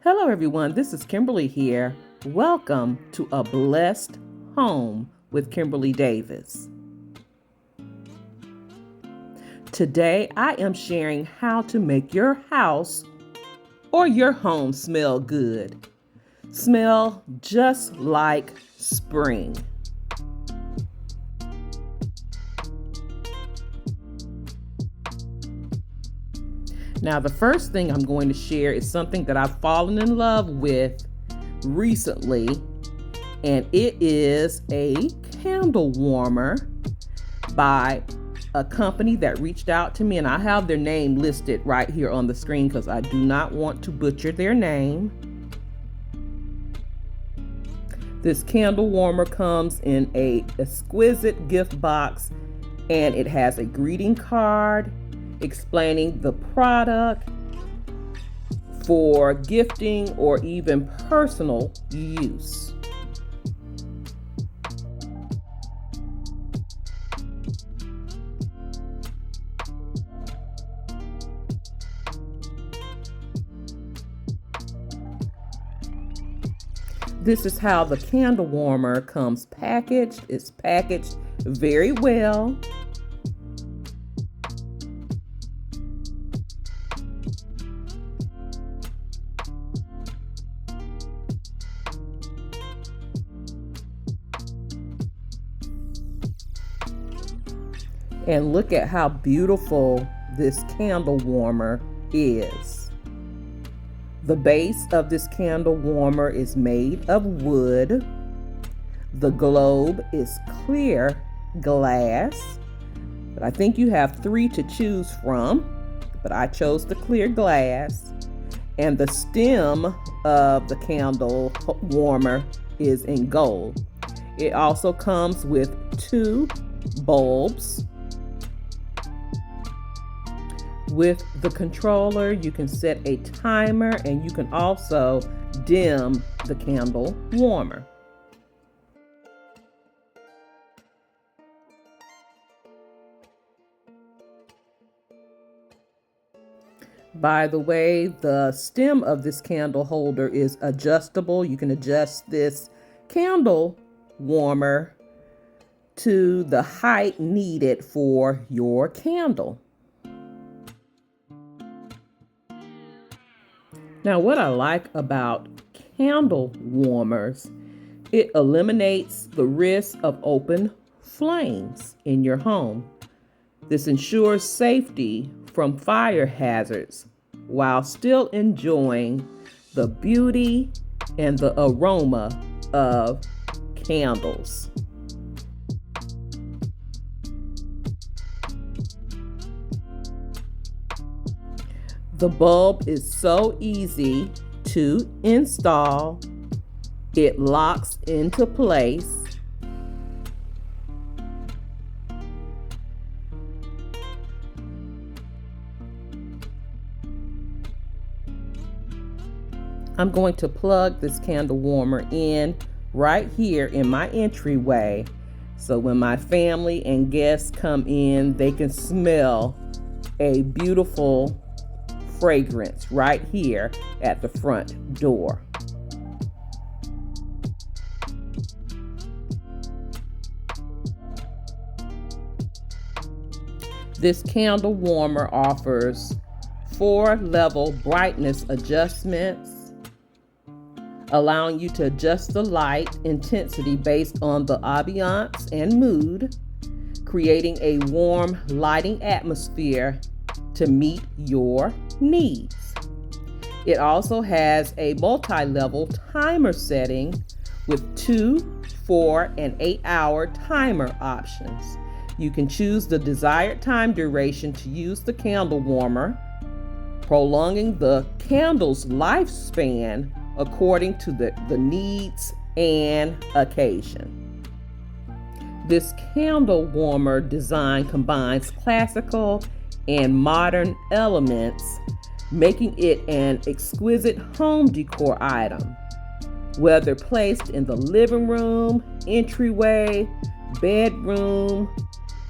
Hello everyone, this is Kimberly here. Welcome to A Blessed Home with Kimberly Davis. Today I am sharing how to make your house or your home smell good. Smell just like spring. Now, the first thing I'm going to share is something that I've fallen in love with recently, and it is a candle warmer by a company that reached out to me, and I have their name listed right here on the screen because I do not want to butcher their name. This candle warmer comes in an exquisite gift box, and it has a greeting card explaining the product for gifting or even personal use. This is how the candle warmer comes packaged. It's packaged very well. And look at how beautiful this candle warmer is. The base of this candle warmer is made of wood. The globe is clear glass, but I think you have 3 to choose from, but I chose the clear glass. And the stem of the candle warmer is in gold. It also comes with 2 bulbs. With the controller, you can set a timer and you can also dim the candle warmer. By the way, the stem of this candle holder is adjustable. You can adjust this candle warmer to the height needed for your candle. Now, what I like about candle warmers, it eliminates the risk of open flames in your home. This ensures safety from fire hazards while still enjoying the beauty and the aroma of candles. The bulb is so easy to install. It locks into place. I'm going to plug this candle warmer in right here in my entryway, so when my family and guests come in, they can smell a beautiful fragrance right here at the front door. This candle warmer offers 4-level brightness adjustments, allowing you to adjust the light intensity based on the ambiance and mood, creating a warm lighting atmosphere to meet your needs. It also has a multi-level timer setting with 2, 4, and 8-hour timer options. You can choose the desired time duration to use the candle warmer, prolonging the candle's lifespan according to the needs and occasion. This candle warmer design combines classical and modern elements, making it an exquisite home decor item. Whether placed in the living room, entryway, bedroom,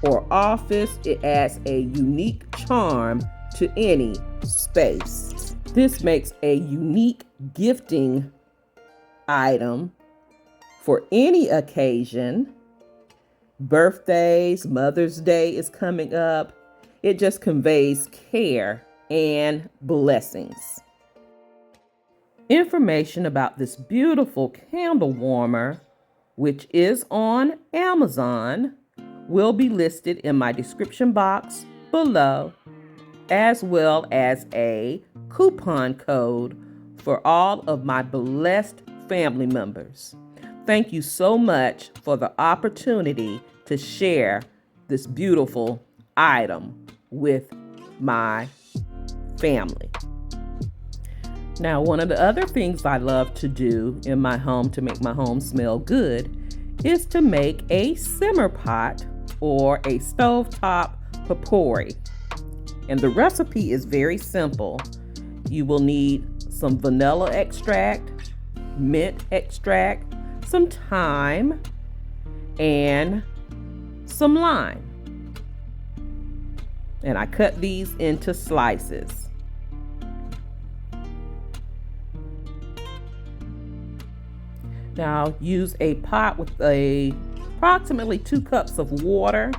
or office, it adds a unique charm to any space. This makes a unique gifting item for any occasion. Birthdays, Mother's Day is coming up. It just conveys care and blessings. Information about this beautiful candle warmer, which is on Amazon, will be listed in my description box below, as well as a coupon code for all of my blessed family members. Thank you so much for the opportunity to share this beautiful item with my family. Now, one of the other things I love to do in my home to make my home smell good is to make a simmer pot or a stovetop potpourri. And the recipe is very simple. You will need some vanilla extract, mint extract, some thyme, and some lime. And I cut these into slices. Now use a pot with approximately 2 cups of water.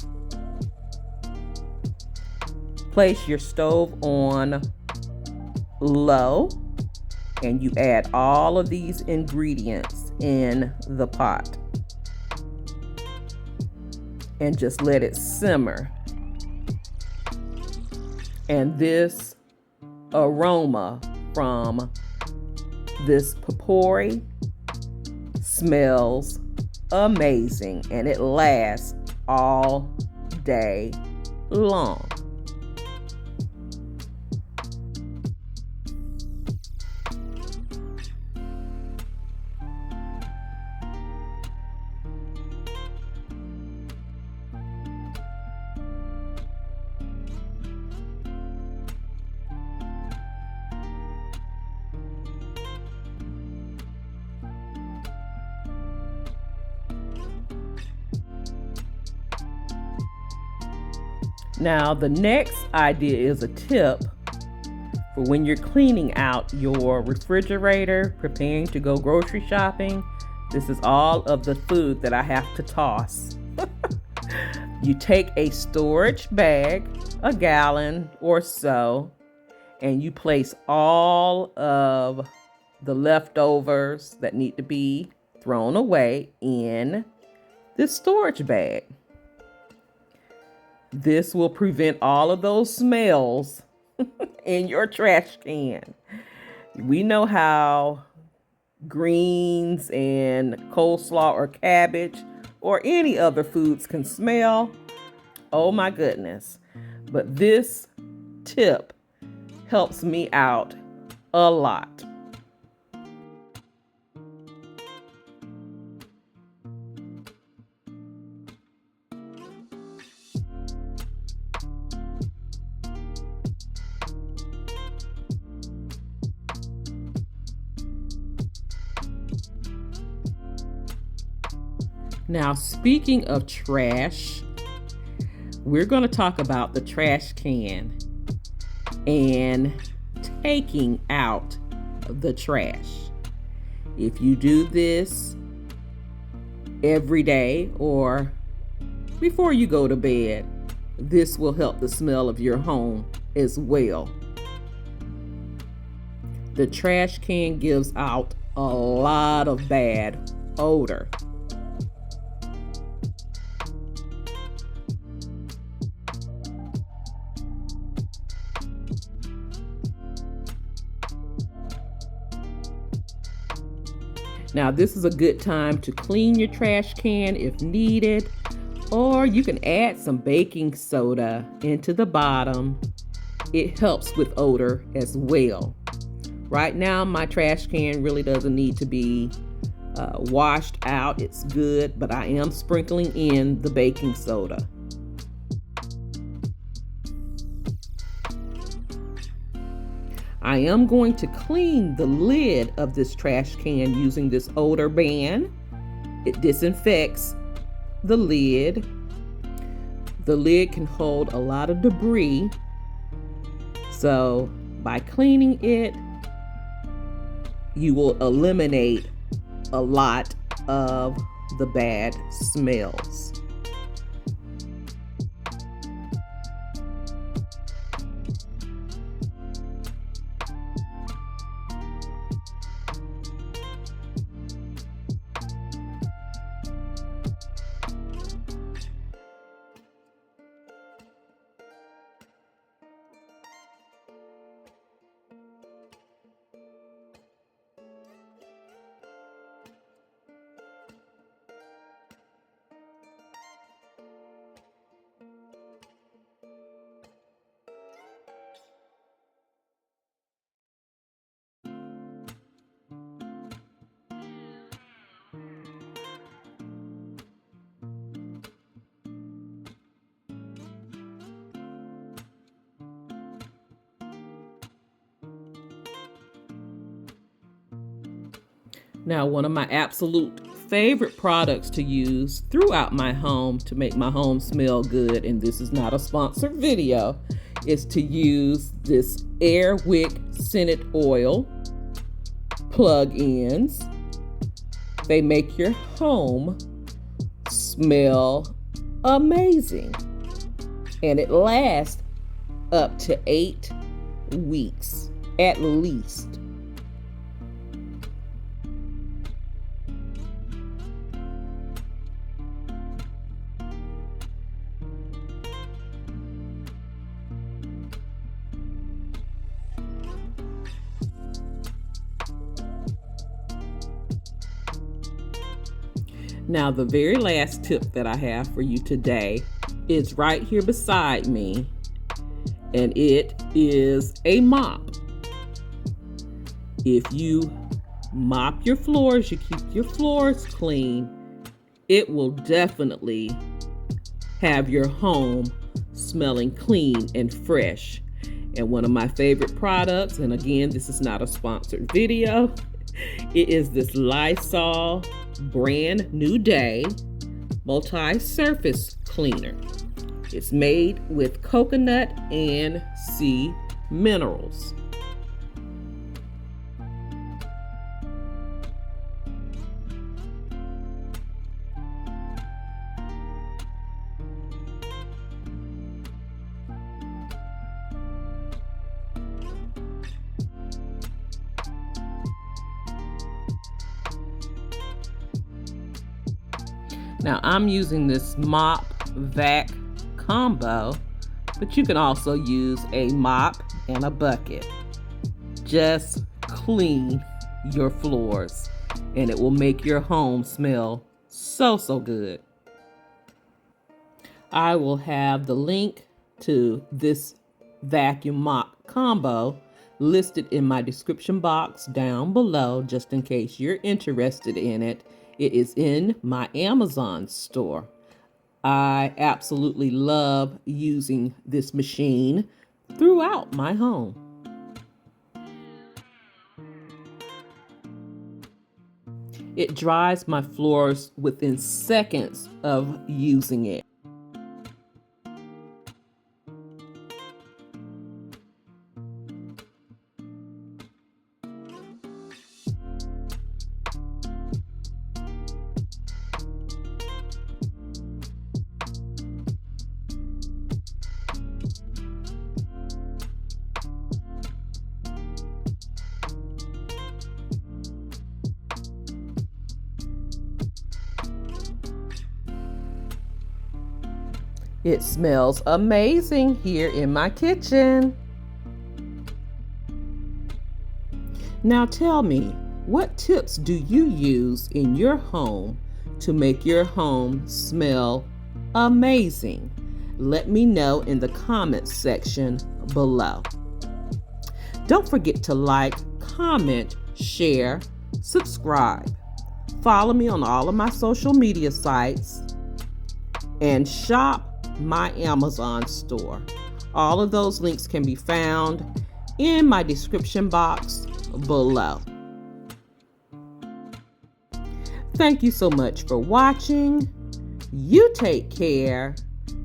Place your stove on low and you add all of these ingredients in the pot and just let it simmer. And this aroma from this potpourri smells amazing, and it lasts all day long. Now, the next idea is a tip for when you're cleaning out your refrigerator, preparing to go grocery shopping. This is all of the food that I have to toss. You take a storage bag, a gallon or so, and you place all of the leftovers that need to be thrown away in this storage bag. This will prevent all of those smells in your trash can. We know how greens and coleslaw or cabbage or any other foods can smell. Oh my goodness. But this tip helps me out a lot. Now, speaking of trash, we're going to talk about the trash can and taking out the trash. If you do this every day or before you go to bed, this will help the smell of your home as well. The trash can gives out a lot of bad odor. Now, this is a good time to clean your trash can if needed, or you can add some baking soda into the bottom. It helps with odor as well. Right now, my trash can really doesn't need to be washed out. It's good, but I am sprinkling in the baking soda. I am going to clean the lid of this trash can using this odor band. It disinfects the lid. The lid can hold a lot of debris. So by cleaning it, you will eliminate a lot of the bad smells. Now, one of my absolute favorite products to use throughout my home to make my home smell good, and this is not a sponsored video, is to use this Wick scented oil plug-ins. They make your home smell amazing, and it lasts up to 8 weeks at least. Now, the very last tip that I have for you today is right here beside me, and it is a mop. If you mop your floors, you keep your floors clean, it will definitely have your home smelling clean and fresh. And one of my favorite products, and again, this is not a sponsored video, it is this Lysol Brand New Day multi-surface cleaner. It's made with coconut and sea minerals. Now, I'm using this mop vac combo, but you can also use a mop and a bucket. Just clean your floors and it will make your home smell so good. I will have the link to this vacuum mop combo listed in my description box down below, just in case you're interested in it. It is in my Amazon store. I absolutely love using this machine throughout my home. It dries my floors within seconds of using it. It smells amazing here in my kitchen. Now tell me, what tips do you use in your home to make your home smell amazing? Let me know in the comments section below. Don't forget to like, comment, share, subscribe. Follow me on all of my social media sites and shop my Amazon store. All of those links can be found in my description box below. Thank you so much for watching. You take care,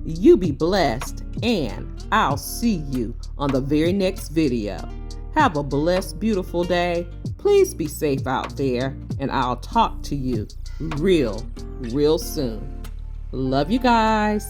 you be blessed, and I'll see you on the very next video. Have a blessed, beautiful day. Please be safe out there, and I'll talk to you real soon. Love you guys.